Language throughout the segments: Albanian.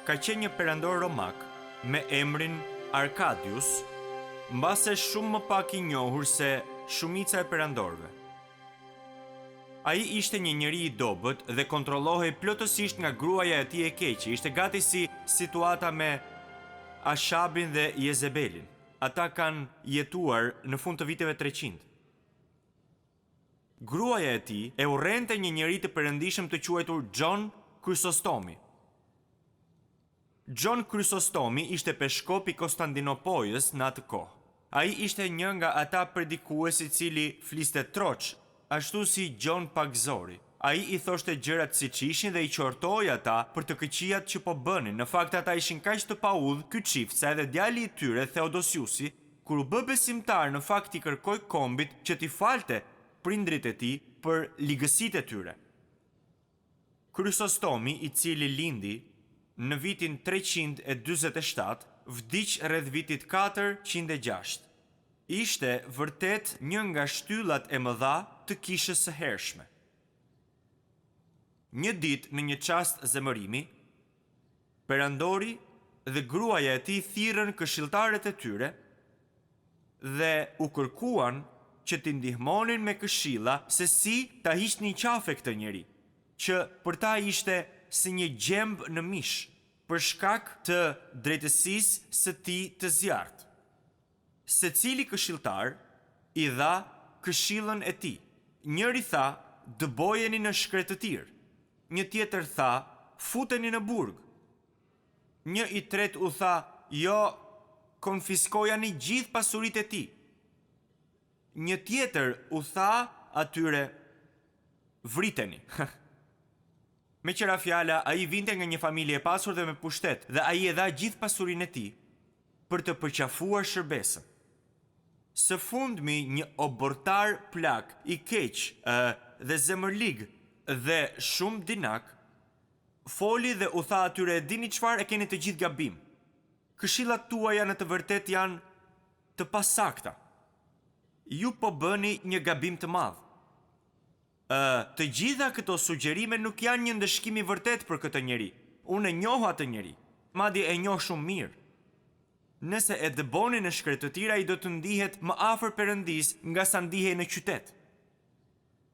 ka qenë një perandor romak me emrin Arkadius, mbase shumë më pak i njohur se shumica e perandorëve. Ai ishte një njeri i dobët dhe kontrollohej plotësisht nga gruaja e tij e keqe. Ishte gati si situata me Ashabin dhe Jezebelin. Ata kanë jetuar në fund të viteve 300. Gruaja e tij e urrente një njeri të perëndishëm të quajtur John Chrysostomi. John Chrysostomi ishte peshkop i Konstantinopojës në atë kohë. Ai ishte një nga ata predikues i cili fliste troç, ashtu si Gjon Pagzori. Ai i thoshte gjërat siç ishin dhe i qortoi ata për të këqijat që po bënin. Në fakt ata ishin kaq të paudhë ky çift sa edhe djali i tyre Theodosiusi, kur u bë besimtar, në fakt i kërkoi kombit që t'i falte prindrit e tij për ligësitë e tyre. Chrysostomi, i cili lindi në vitin 347, vdiq rreth vitit 406. Ishte vërtet një nga shtyllat e mëdha të kishës së hershme. Një ditë në një çast zemërimi, perandori dhe gruaja e tij thirrën këshilltarët e tyre dhe u kërkuan që t'i ndihmonin me këshilla se si ta hiqnin qafe këtë njeri, që për ta ishte si një gjemb në mish, për shkak të drejtësisë së tij të zjarrt. Secili këshilltar i dha këshillën e tij. Njëri tha, dëbojeni në shkretëtir. Një tjetër tha, futeni në burg. Një i tret u tha, jo, konfiskojani gjithë pasuritë e tij. Një tjetër u tha atyre, vriteni. Me qëra fjala, ai vinte nga një familje e pasur dhe me pushtet, dhe ai e dha gjithë pasurinë e tij për të përqafuar shërbesën. Së fundmi, një obortar plak i keq dhe zemërlig dhe shumë dinak foli dhe u tha atyre, dini çfarë, e keni të gjithë gabim. Këshillat tuaja në të vërtet janë të pasakta. Ju po bëni një gabim të madh. Të gjitha këto sugjerime nuk janë një ndëshkim i vërtet për këtë njeri. Unë e njoh atë njeri, madje e njoh shumë mirë. Nëse e dëboni në shkretëtira, i do të ndihet më afër Perëndis nga sa ndihej në qytet.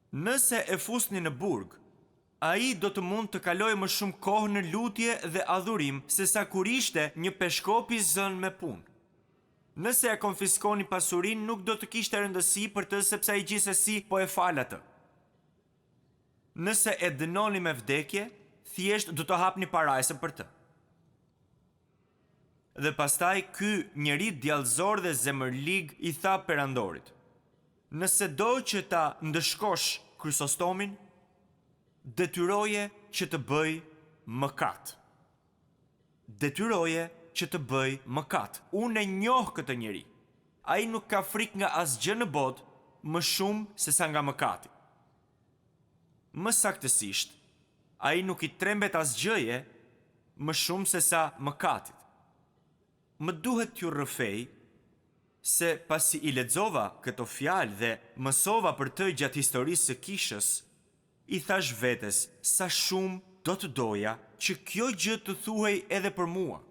Nëse e fusni në burg, ai do të mund të kalojë më shumë kohë në lutje dhe adhurim se sa kur ishte një peshkop i zënë me punë. Nëse e konfiskoni pasurinë, nuk do të kishte rëndësi për të, sepse ai gjithsesi po e fal atë. Nëse e dënoni me vdekje, thjesht do të hapni parajsën për të. Dhe pastaj ky njeri djallëzor dhe zemërlig i tha perandorit, nëse do që ta ndëshkosh Chrysostomin, detyroje që të bëj mëkat. Detyroje që të bëj mëkat. Unë e njoh këtë njeri. Ai nuk ka frikë nga asgjë në botë më shumë se sa nga mëkati. Më saktësisht, ai nuk i trembet asgjëje më shumë se sa mëkatit. Më duhet t'ju rrëfej se pasi i lexova këto fjalë dhe mësova për të gjatë historisë së kishës, i thash vetes sa shumë do të doja që kjo gjë të thuhej edhe për mua,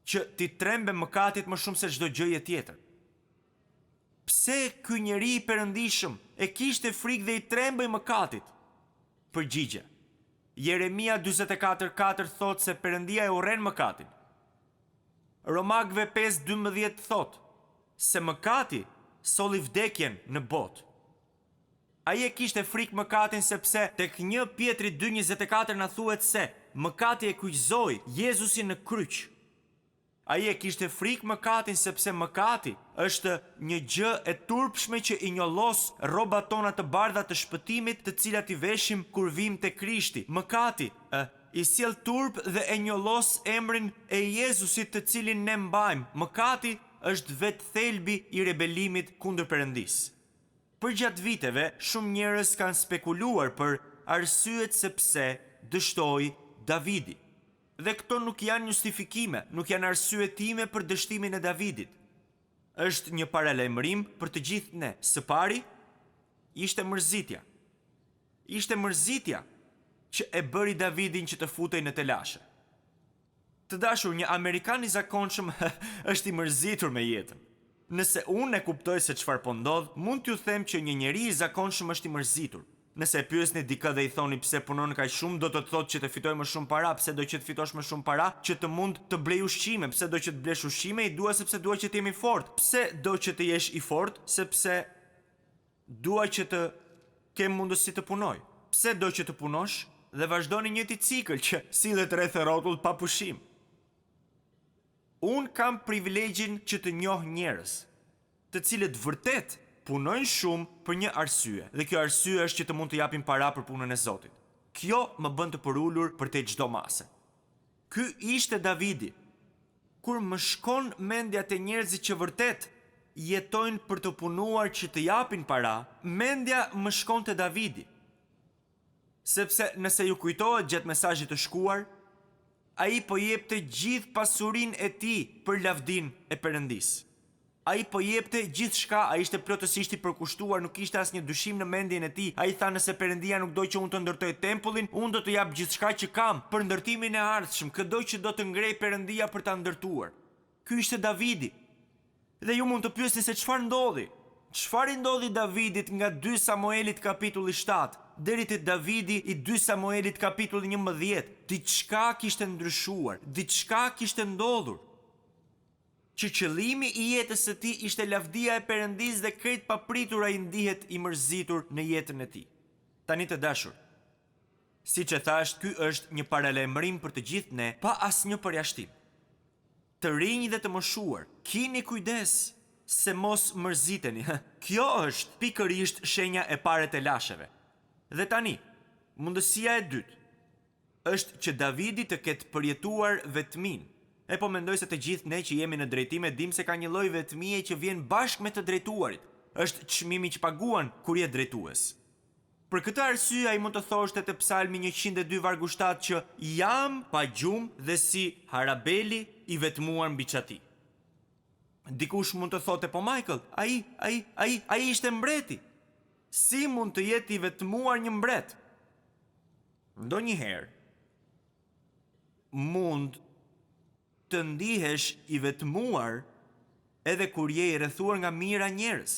që ti trembe mëkatit më shumë se çdo gjëje tjetër. Pse ky njeri i perëndishëm e kishte frikë dhe i trembej mëkatit? Përgjigje. Jeremia 44:4 thot se Perëndia e urren mëkatin. Romakëve 5:12 thot se mëkati solli vdekjen në botë. Ai e kishte frikë mëkatin sepse tek 1 Pjetri 2:24 na thuhet se mëkati e kuqëzoi Jezusin në kryq. Ai e kishte frikë mëkatin sepse mëkati është një gjë e turpshme që i njollos rrobat tona të bardha të shpëtimit, të cilat i veshim kur vim te Krishti. Mëkati i sjell turp dhe e njollos emrin e Jezusit të cilin ne mbajmë. Mëkati është vetë thelbi i rebelimit kundër Perëndisë. Për gjatë viteve, shumë njerëz kanë spekuluar për arsyet sepse dështoi Davidi. Dhe këto nuk janë justifikime, nuk janë arsye time për dështimin e Davidit. Është një paralajmërim për të gjithë ne. Së pari, ishte mërzitja. Ishte mërzitja që e bëri Davidin që të futej në telashe. Të dashur, një Amerikan i zakonshëm është i mërzitur me jetën. Nëse unë e kuptoj se çfarë po ndodh, mund t'ju them që një njeri i zakonshëm është i mërzitur. Nëse e pyesni dikë dhe i thoni pse punon kaq shumë, do të thotë që të fitoj më shumë para, pse do që të fitosh më shumë para, që të mund të blej ushqime, pse do që të blesh ushqime, i dua sepse dua që të jemi fort. Pse do që të jesh i fort? Sepse dua që të kem mundësi të punoj. Pse do që të punosh? Dhe vazhdoni njëjti cikël që sillet rreth rrotull pa pushim. Unë kam privilegjin që të njoh njerëz, të cilët vërtet punojnë shumë për një arsye, dhe kjo arsye është që të mund të japin para për punën e Zotit. Kjo më bën të përulur përtej çdo mase. Ky ishte Davidi. Kur më shkon mendja te njerëzit që vërtet jetojnë për të punuar që të japin para, mendja më shkon te Davidi. Sepse nëse ju kujtohet gjatë mesazhit të shkuar, ai po jepte gjithë pasurinë e tij për lavdin e Perëndis. Ai po jepte gjithçka, ai ishte plotësisht i përkushtuar, nuk kishte asnjë dyshim në mendjen e tij. Ai tha nëse Perëndia nuk do që unë të ndërtoj tempullin, unë do të jap gjithçka që kam për ndërtimin e ardhshëm, çdo që do të ngrej Perëndia për ta ndërtuar. Ky ishte Davidi. Dhe ju mund të pyesni se çfarë ndodhi? Çfarë i ndodhi Davidit nga 2 Samuelit kapitulli 7 deri te Davidi i 2 Samuelit kapitulli 11? Diçka kishte ndryshuar, diçka kishte ndodhur. Që qëllimi i jetës së tij ishte lavdia e Perëndis dhe krejt papritur ai ndihet i mërzitur në jetën e tij. Tani të dashur, siç e thash, ky është një paralajmërim për të gjithë ne, pa asnjë përjashtim. Të rinj dhe të moshuar, keni kujdes se mos mërziteni. Kjo është pikërisht shenja e parë e lasheve. Dhe tani, mundësia e dytë është që Davidi të ketë përjetuar vetmin. E po mendoj se të gjithë ne që jemi në drejtim e dim se ka një lloj vetmie që vjen bashkë me të drejtuarit. Është çmimi që paguan kur je drejtues. Për këtë arsye ai mund të thoshte te Psalmi 102 vargu 7 që jam pa gjumë dhe si harabeli i vetmuar mbi çati. Dikush mund të thote, po Michael, ai ishte mbreti. Si mund të jetë i vetmuar një mbret? Ndonjëherë mund të ndihesh i vetmuar edhe kur je i rrethuar nga mijëra njerëz.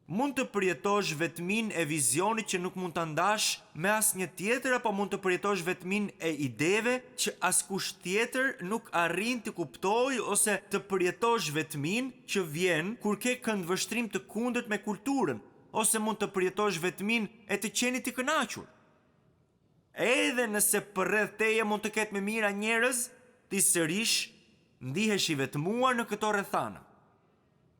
Mund të përjetosh vetmin e vizionit që nuk mund ta ndash me asnjë tjetër, apo mund të përjetosh vetmin e ideve që askush tjetër nuk arrin të kuptojë, ose të përjetosh vetmin që vjen kur ke këndvështrim të kundërt me kulturën, ose mund të përjetosh vetmin e të qenit të kënaqur. Edhe nëse përreth teje mund të ketë me mira njerëz, ti sërish ndihesh i vetmuar në këto rrethana.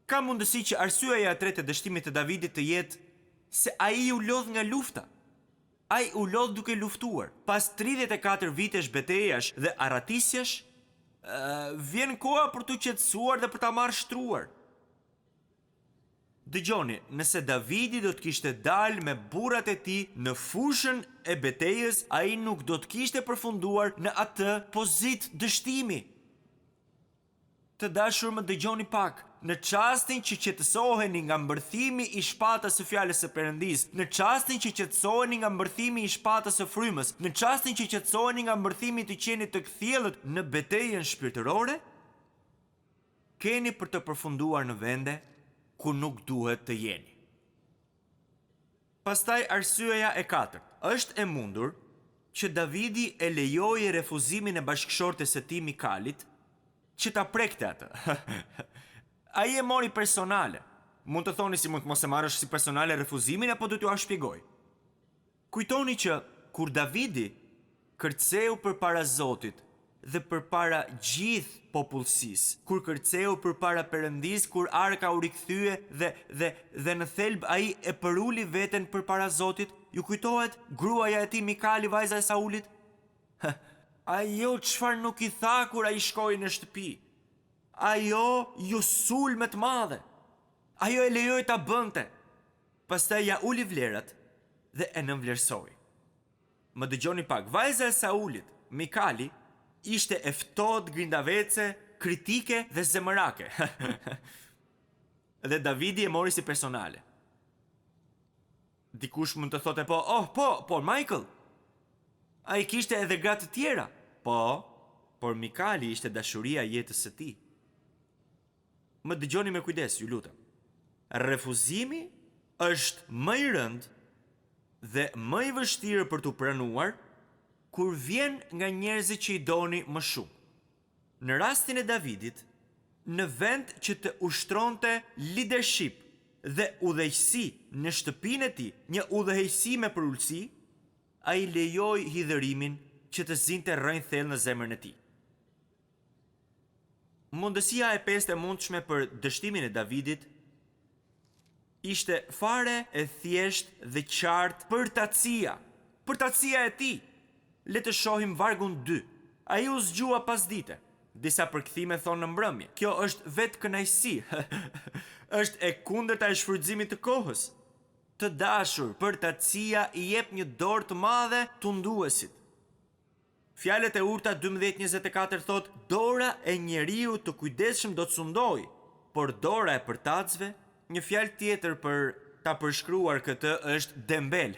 Ka mundësi që arsyeja e tretë e dështimit të Davidit të jetë se ai u lodh nga lufta. Ai u lodh duke luftuar. Pas 34 vitesh betejash dhe arratisjesh, vjen koha për t'u qetësuar dhe për ta marrë shtruar. Dëgjoni, nëse Davidi do të kishte dalë me burrat e tij në fushën e betejës, ai nuk do të kishte përfunduar në atë pozitë dështimi. Të dashur, më dëgjoni pak. Në çastin që qetësoheni nga mbërthimi i shpatës së fjalës së Perëndis, në çastin që qetësoheni nga mbërthimi i shpatës së frymës, në çastin që qetësoheni nga mbërthimi të qenit të kthjellët në betejën shpirtërore, keni për të përfunduar në vende ku nuk duhet të jeni. Pastaj arsyeja e katërt, është e mundur që Davidi e lejoi refuzimin e bashkëshortes së tij Mikalit që ta prekte atë. Ai e mori personale. Mund të thoni si mund të mos e marrësh si personale refuzimin, apo do t'ju a shpjegoj. Kujtoni që kur Davidi kërceu përpara Zotit dhe përpara gjithë popullsisë, kur kërceu përpara Perëndis, kur arka u rikthye dhe në thelb ai e përuli veten përpara Zotit, ju kujtohet gruaja e tij Mikali, vajza e Saulit? Ajo çfarë nuk i tha kur ai shkoi në shtëpi? Ajo ju sulme të madhe. Ajo e lejoi ta bënte. Pastaj ja uli vlerat dhe e nënvlerësoi. Më dëgjoni pak, vajza e Saulit, Mikali, ishte e ftohtë, grindavece, kritike dhe zemërake. Dhe Davidi e mori si personale. Dikush mund të thote, po Michael, ai kishte edhe gra të tjera. Po por Mikali ishte dashuria e jetës së tij. Më dëgjoni me kujdes, ju lutem. Refuzimi është më i rëndë dhe më i vështirë për t'u pranuar kur vjen nga njerëzit që i doni më shumë. Në rastin e Davidit, në vend që të ushtronte leadership dhe udhëheqësi në shtëpinë e tij, një udhëheqësi me përulësi, ai lejoi hidhërimin që të zinte rrënjë thellë në zemrën e tij. Mundësia e pestë e mundshme për dështimin e Davidit ishte fare e thjeshtë dhe qartë përtatësia e tij. Le të shohim vargun 2. Ai u zgjua pas dite. Disa përkthime thonë në mbrëmje. Kjo është vetë kënaqësi. Është e kundërta e shfrytëzimit të kohës. Të dashur, përtatësia i jep një dorë të madhe tunduesit. Fjalët e Urta 12:24 thot: dora e njeriu të kujdesshëm do të sundoj, por dora e përtatësve, një fjalë tjetër për ta përshkruar këtë është dembel.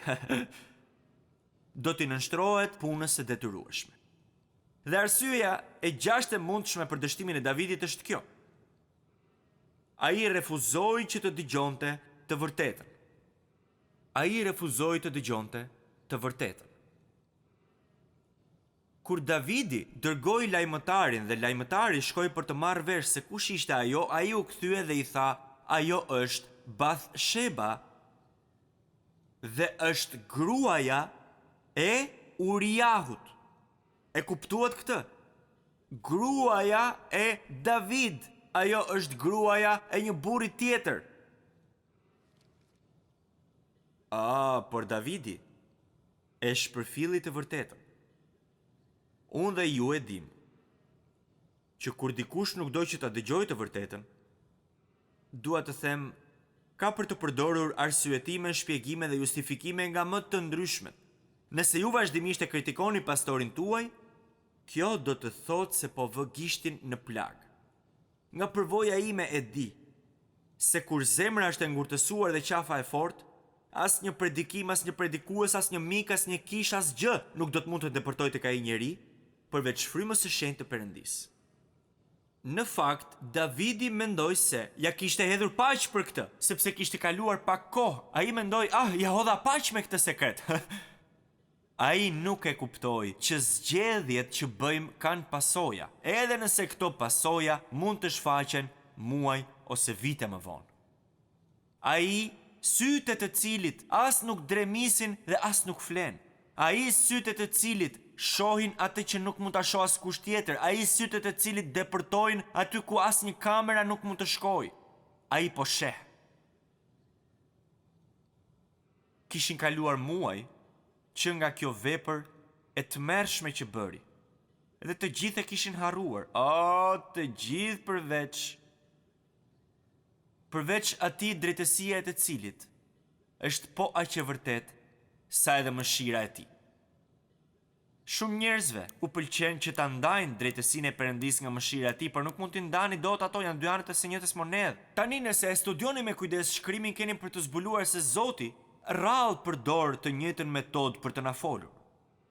Do t'i nënshtrohet punës së detyrueshme. Dhe arsyeja e gjashtë e mundshme për dështimin e Davidit është kjo. Ai refuzoi që të dëgjonte të vërtetën. Kur Davidi dërgoi lajmëtarin dhe lajmëtari shkoi për të marrë vesh se kush ishte ajo, ai u kthye dhe i tha: ajo është Bathsheba dhe është gruaja e Uriahut. E kuptuat këtë? Gruaja e David, ajo është gruaja e një burri tjetër. Por Davidi e shpërfilli të vërtetën. Unë dhe ju e dim që kur dikush nuk do që ta dëgjojë të vërtetën, dua të them, ka për të përdorur arsyetime, shpjegime dhe justifikime nga më të ndryshmet. Nëse ju vazhdimisht e kritikoni pastorin tuaj, kjo do të thotë se po vë gishtin në plag. Nga përvoja ime e di se kur zemra është e ngurtësuar dhe qafa e fortë, as një predikim, as një predikues, as një mik, as një kish, as gjë nuk do të mund të depërtoj tek ai njeri, përveç frymës së shenjtë të Perëndisë. Në fakt, Davidi mendoi se ja kishte hedhur paq për këtë, sepse kishte kaluar pak kohë. Ai mendoi, ja hodha paq me këtë sekret. Ai nuk e kuptoi që zgjedhjet që bëjmë kanë pasoja, edhe nëse këto pasoja mund të shfaqen muaj ose vite më vonë. Ai, sytë të cilit as nuk dremisin dhe as nuk flen. Ai, sytë të cilit shohin atë që nuk mund ta shohë askush tjetër. Ai, sytë të cilit depërtojnë aty ku asnjë kamera nuk mund të shkojë. Ai po sheh. Kishin kaluar muaj që nga kjo vepër e tmerrshme që bëri. Dhe të gjithë e kishin harruar. Të gjithë përveç atij drejtësia e të cilit është po aq e vërtet sa edhe mëshira e tij. Shumë njerëzve u pëlqen që ta ndajnë drejtësinë e Perëndisë nga mëshira e tij, por nuk mund t'i ndani dot ato, janë dy anët e së njëjtës monedhe. Tani nëse e studioni me kujdes shkrimin, keni për të zbuluar se Zoti rrallë përdor të njëjtën metodë për të na folur.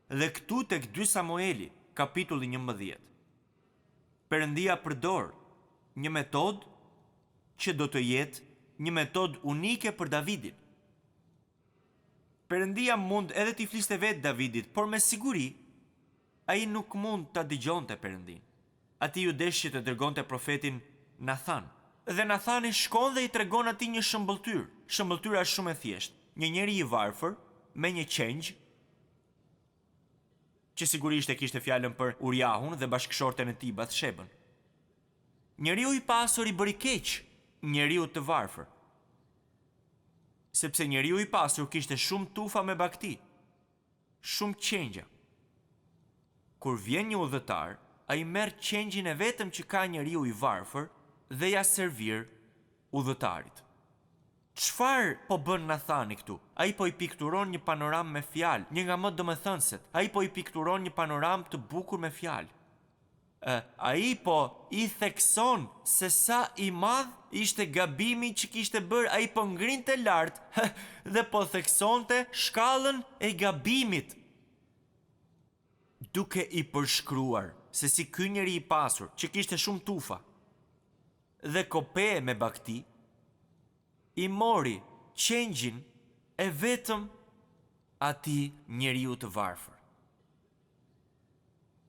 Dhe këtu tek 2 Samueli, kapitulli 11. Perëndia përdor një metodë që do të jetë një metodë unike për Davidin. Perëndia mund edhe t'i fliste vetë Davidit, por me siguri ai nuk mund ta dëgjonte Perëndin. Ati ju desh që të dërgonte profetin Nathan. Dhe Nathani shkon dhe i tregon atij një shëmbëltyr. Shëmbëltyra është shumë e thjeshtë. Një njeri i varfër me një qengjë, që sigurisht e kishte fjalën për Uriahun dhe bashkëshorten e tij Bathshebën. Njeriu i pasur i bëri keq njeriu të varfër, sepse njeriu i pasur kishte shumë tufa me bakti, shumë qengja. Kur vjen një udhëtar, ai merr qengjin e vetëm që ka njeriu i varfër dhe ja servir udhëtarit. Çfarë po bën Nathani këtu? Ai po i pikturon një panoram me fjalë, një nga më domethënëset. Ai po i pikturon një panoram të bukur me fjalë. Ai po i thekson se sa i madh ishte gabimi që kishte bërë. Ai po ngrinte lart dhe po theksonte shkallën e gabimit, duke i përshkruar se si ky njeri i pasur, që kishte shumë tufa dhe kope me bakti, i mori qengjin e vetëm ati njeriu të varfër.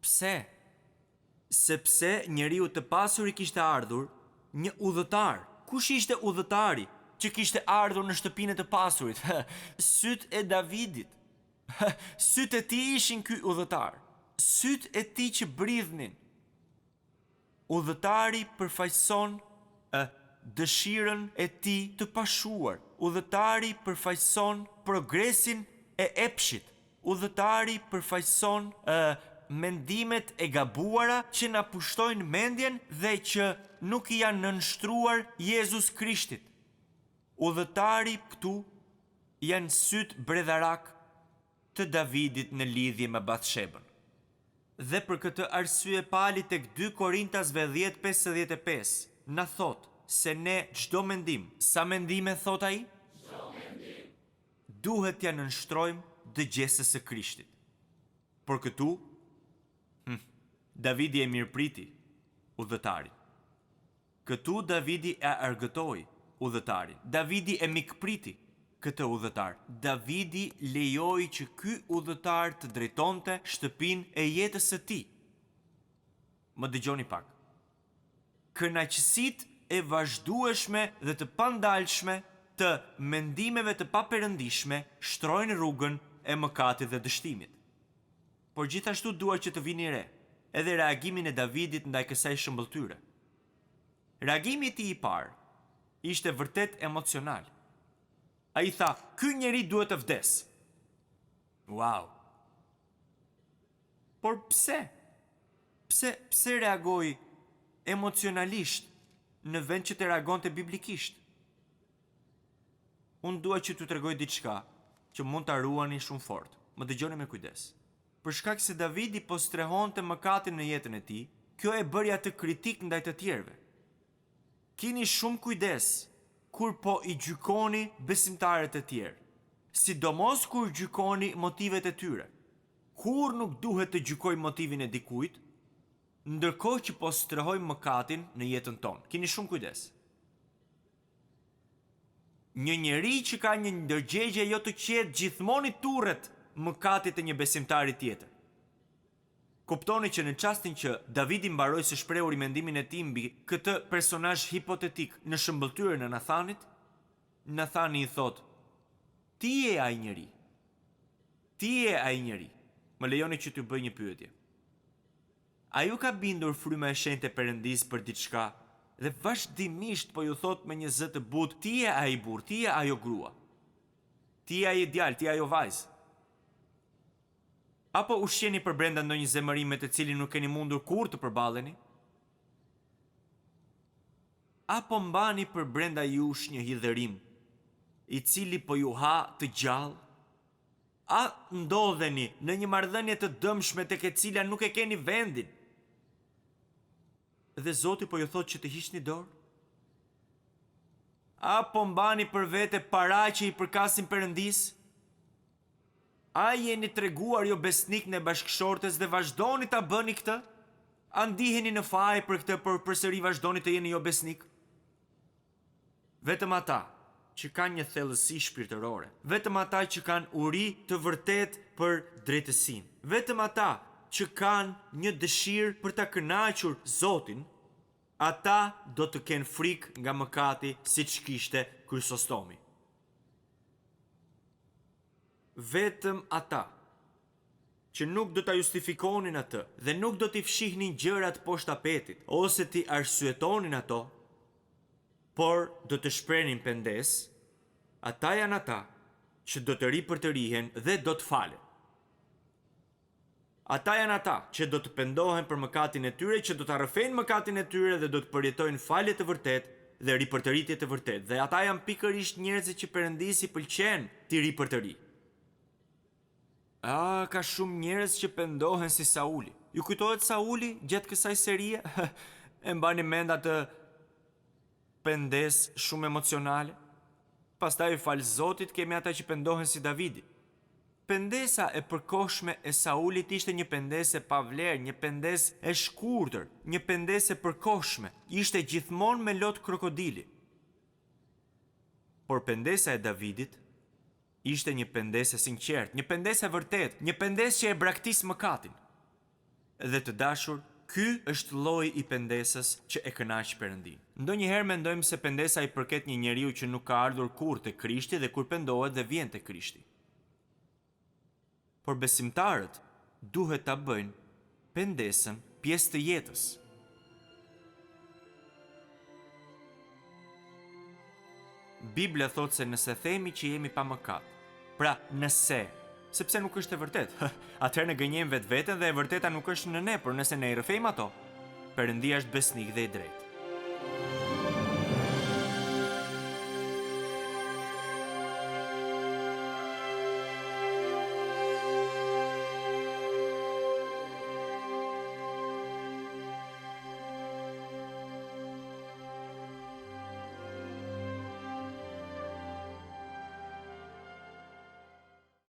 Pse? Sepse njeriu të pasur i kishte ardhur një udhëtar. Kush ishte udhëtari që kishte ardhur në shtëpinë e të pasurit? Syt e Davidit. Syt e tij ishin ky udhëtar. Syt e tij që bridhnin. Udhëtari përfaqëson dëshirën e tij të pashuar. Udhëtari përfaqëson progresin e epshit. Udhëtari përfaqëson mendimet e gabuara që na pushtojnë mendjen dhe që nuk i janë nënshtruar Jezus Krishtit. Udhëtari këtu janë syt bredharak të Davidit në lidhje me Bathshebën. Dhe për këtë arsye Pali tek 2 Korintasve 10:55 na thot se ne çdo mendim, sa mendime thot ai? Çdo mendim. Duhet t'ja nënshtrojmë dëgjesës së Krishtit. Por këtu Davidi e mirëpriti udhëtarin. Këtu Davidi e argëtoi udhëtarin. Davidi e mikpriti këtë udhëtar. Davidi lejoi që ky udhëtar të drejtonte shtëpinë e jetës së tij. Më dëgjoni pak. Kënaqësitë e vazhdueshme dhe të pandalshme të mendimeve të paperëndishme shtrojnë rrugën e mëkatit dhe dështimit. Por gjithashtu dua që të vini re edhe reagimin e Davidit ndaj kësaj shëmbëltyre. Reagimi i tij i parë ishte vërtet emocional. Ai tha, ky njeri duhet të vdes. Wow. Por pse? Pse reagoi emocionalisht në vend që të reagonte biblikisht? Unë dua që t'ju tregoj diçka që mund ta ruani shumë fort. Më dëgjoni me kujdes. Për shkak se Davidi po strehonte mëkatin në jetën e tij, kjo e bëri atë kritik ndaj të tjerëve. Kini shumë kujdes kur po i gjykoni besimtarët e tjerë, sidomos kur gjykoni motivet e tyre. Kur nuk duhet të gjykoj motivin e dikujt, ndërkohë që po strehojmë mëkatin në jetën tonë. Kini shumë kujdes. Një njeri që ka një ndërgjegje jo të qetë gjithmonë i turret mëkatit të një besimtari tjetër. Kuptoni që në çastin që Davidi mbaroi së shprehur i mendimin e tij mbi këtë personazh hipotetik në shëmbëltyrën e Nathanit, Nathani i thot: "Ti je ai njeri. Ti je ai njeri." Më lejoni që t'ju bëj një pyetje. A ju ka bindur fryma e shenjtë e Perëndis për diçka dhe vazhdimisht po ju thot me një zë të butë: "Ti je ai burr, ti je ajo grua. Ti je ai djalë, ti je ajo vajzë." Apo ushqeni për brenda ndonjë zemërimi me të cilin nuk keni mundur kur të përballeni? Apo mbani për brenda jush një hidhërim i cili po ju ha të gjallë? A ndodheni në një marrëdhënie të dëmshme tek e cila nuk e keni vendin? Dhe Zoti po ju thotë që të hiqni dorë? Apo mbani për vete para që i përkasin Perëndis? A jeni treguar jo besnik në bashkëshortes dhe vazhdoni ta bëni këtë? A ndiheni në faj për këtë, por përsëri vazhdoni të jeni jo besnik? Vetëm ata që kanë një thellësi shpirtërore, vetëm ata që kanë uri të vërtet për drejtësinë, vetëm ata që kanë një dëshirë për ta kënaqur Zotin, ata do të kenë frikë nga mëkati siç kishte Krysostomi. Vetëm ata që nuk do ta justifikonin atë dhe nuk do t'i fshihnin gjërat poshtë tapetit ose t'i arsyetonin ato, por do të shprenin pendes, ata janë ata që do të ripërtërihen dhe do të falen. Ata janë ata që do të pendohen për mëkatin e tyre, që do të rrëfejnë mëkatin e tyre dhe do të përjetojnë falje të vërtet dhe ripërtëritje të vërtet. Dhe ata janë pikërisht njerëzit që Perëndisi pëlqen t'i ripërtëri. Ka shumë njerëz që pendohen si Sauli. Ju kujtohet Sauli gjatë kësaj serie? E mbani mend atë pendes shumë emocionale? Pastaj fal Zotit kemi ata që pendohen si Davidi. Pendesa e përkohshme e Saulit ishte një pendesë e pavlerë, një pendesë e shkurtër, një pendesë e përkohshme, ishte gjithmonë me lot krokodili. Por pendesa e Davidit ishte një pendesë e sinqertë, një pendesë e vërtetë, një pendesë që e braktis mëkatin. Dhe të dashur, ky është lloji i pendesës që e kënaq Perëndin. Ndonjëherë mendojmë se pendesa i përket një njeriu që nuk ka ardhur kurrë te Krishti dhe kur pendohet dhe vjen te Krishti. Por besimtarët duhet ta bëjnë pendesën pjesë të jetës. Bibla thotë se nëse themi që jemi pa mëkat, pra nëse, sepse nuk është e vërtetë, atëherë ne gënjejmë vetveten dhe e vërteta nuk është në ne, por nëse ne I rrëfejmë ato, Perëndia është besnik dhe I drejtë.